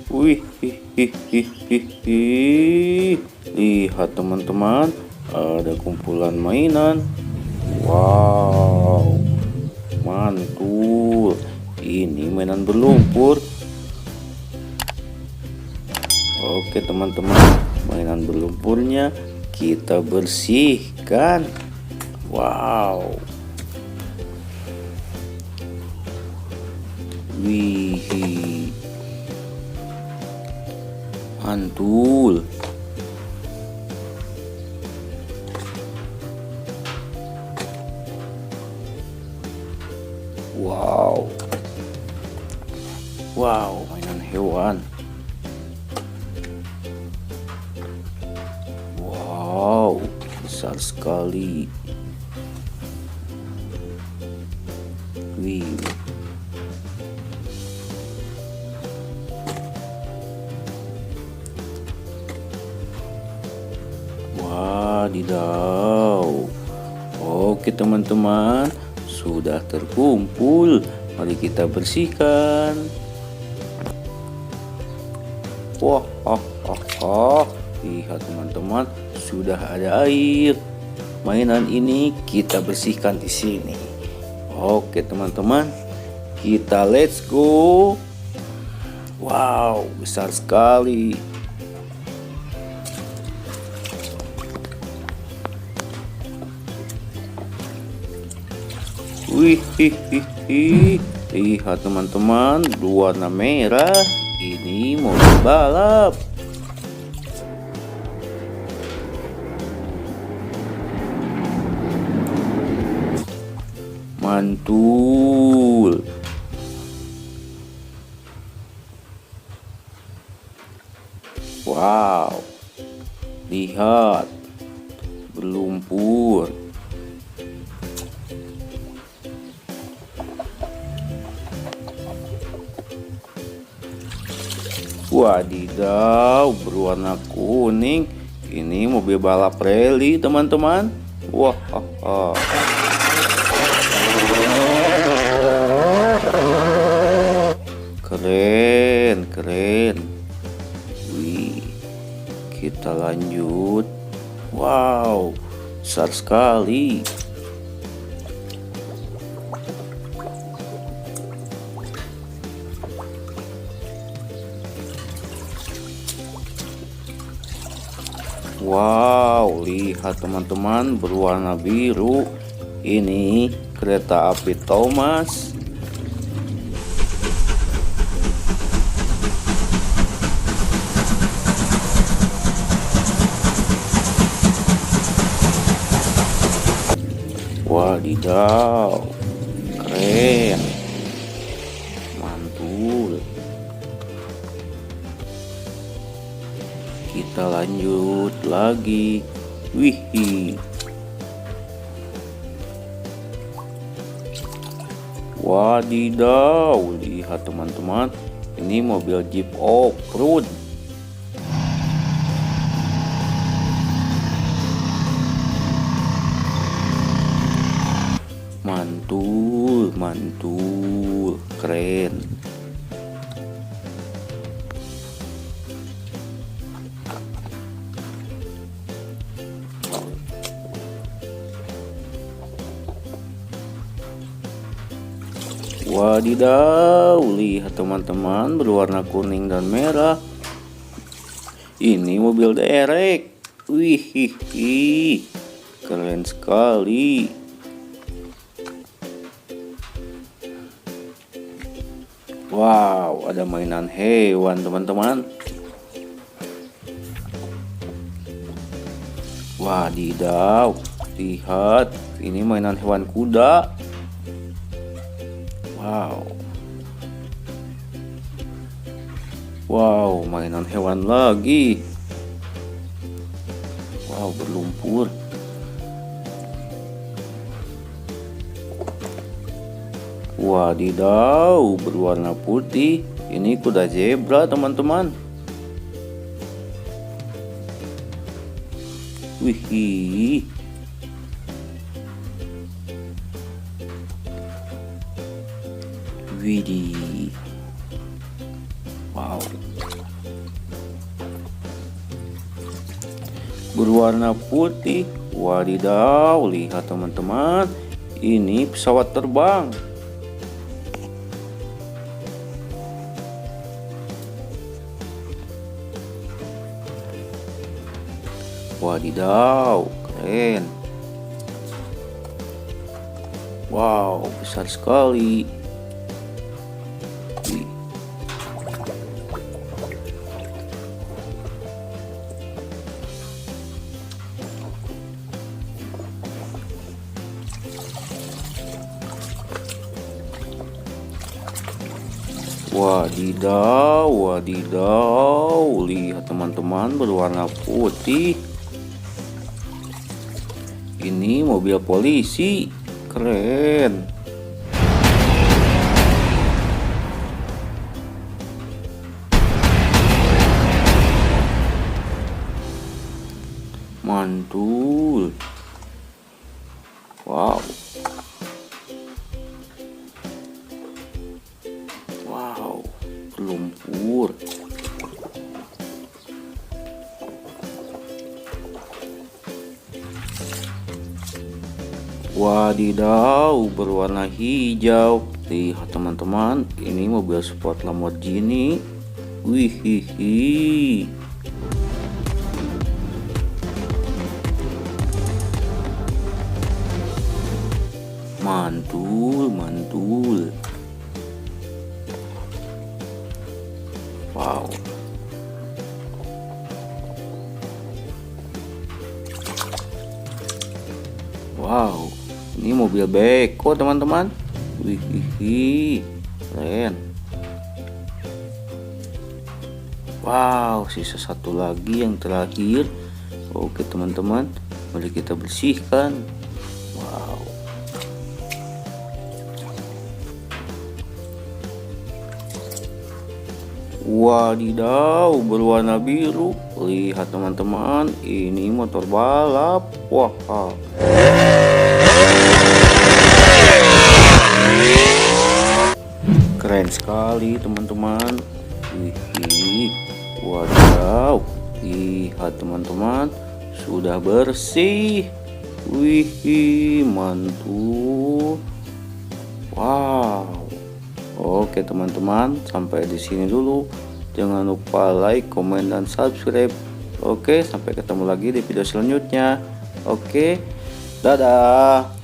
Wih, lihat teman-teman, ada kumpulan mainan. Wow, mantul. Ini mainan berlumpur. Oke teman-teman, mainan berlumpurnya kita bersihkan. Wow. Wih, mantul. Wow. Wow, mainan hewan. Wow, besar sekali. Wih. Wadidaw. Oke teman-teman, sudah terkumpul. Mari kita bersihkan. Wah, lihat teman-teman, sudah ada air. Mainan ini kita bersihkan di sini. Oke teman-teman, kita let's go. Wow, besar sekali. Wih, lihat teman-teman, berwarna merah. Ini mobil balap. Mantul. Wow, lihat, berlumpur. Wadidaw, berwarna kuning. Ini mobil balap rally teman-teman. Wah, keren. Wih, kita lanjut. Wow, besar sekali. Wow, lihat teman-teman, berwarna biru. Ini kereta api Thomas. Wadidaw, keren, mantul. Kita lanjut lagi. Wih, wadidaw, lihat teman-teman, ini mobil Jeep off-road. Mantul, keren. Wadidaw, lihat teman-teman, berwarna kuning dan merah. Ini mobil derek. Wih, keren sekali. Wow, ada mainan hewan teman-teman. Wadidaw, lihat, ini mainan hewan kuda. Wow, mainan hewan lagi. Wow, berlumpur. Wadidaw, berwarna putih. Ini kuda zebra teman-teman. Wih, widih. Wow, berwarna putih. Wadidaw, lihat teman-teman, ini pesawat terbang. Wadidaw, keren. Wow, besar sekali. Wadidaw, wadidaw, lihat teman-teman, berwarna putih. Ini mobil polisi, keren. Mantul. Wow. Wow, berlumpur. Wadidaw, berwarna hijau. Lihat teman-teman, ini mobil sport Lamborghini. Wihihi. Mantul, mantul. Wow. Wow, ini mobil beko teman-teman. Wih, keren. Wow, sisa satu lagi yang terakhir. Oke teman-teman, mari kita bersihkan. Wow. Wadidaw, berwarna biru. Lihat teman-teman, ini motor balap. Wah. Keren sekali teman-teman. Wih, wadidaw. Lihat teman-teman, sudah bersih. Wih, mantul. Wow. Oke teman-teman, sampai di sini dulu. Jangan lupa like, komen, dan subscribe. Oke, sampai ketemu lagi di video selanjutnya. Oke, dadah.